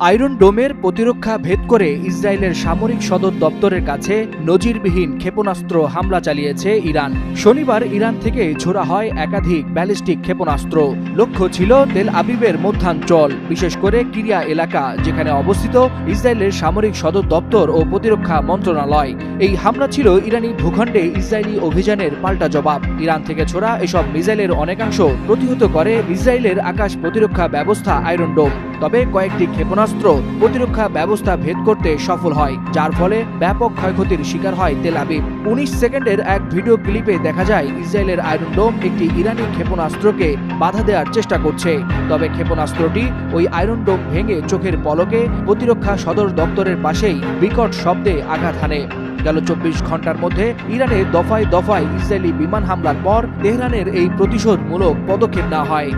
Iron ডোমের প্রতিরক্ষা ভেদ করে ইসরায়েলের সামরিক সদর দপ্তরের কাছে নজিরবিহীন ক্ষেপণাস্ত্র হামলা চালিয়েছে ইরান। শনিবার ইরান থেকে ছোড়া হয় একাধিক ব্যালিস্টিক ক্ষেপণাস্ত্র। লক্ষ্য ছিল তেল আবিবের মধ্যাঞ্চল, বিশেষ করে কিরিয়া এলাকা, যেখানে অবস্থিত ইসরায়েলের সামরিক সদর দপ্তর ও প্রতিরক্ষা মন্ত্রণালয়। এই হামলা ছিল ইরানি ভূখণ্ডে ইসরায়েলি অভিযানের পাল্টা জবাব। ইরান থেকে ছোড়া এসব মিসাইলের অনেকাংশ প্রতিহত করে ইসরায়েলের আকাশ প্রতিরক্ষা ব্যবস্থা আয়রন ডোম। তবে কয়েকটি ক্ষেপণাস্ত্র প্রতিরক্ষা ব্যবস্থা ভেদ করতে সফল হয়, যার ফলে ব্যাপক ক্ষয়ক্ষতির শিকার হয় তেল আবিব। 19 সেকেন্ডের এক ভিডিও ক্লিপে দেখা যায় ইসরায়েলের আয়রন ডোম একটি ইরানি ক্ষেপণাস্ত্রকে বাধা দেওয়ার চেষ্টা করছে। তবে ক্ষেপণাস্ত্রটি ওই আয়রন ডোম ভেঙে চোখের পলকে প্রতিরক্ষা সদর দপ্তরের পাশেই বিকট শব্দে আঘাত হানে। গেল 24 ঘন্টার মধ্যে ইরানের দফায় দফায় ইসরায়েলি বিমান হামলার পর তেহরানের এই প্রতিশোধমূলক পদক্ষেপ নেওয়া হয়।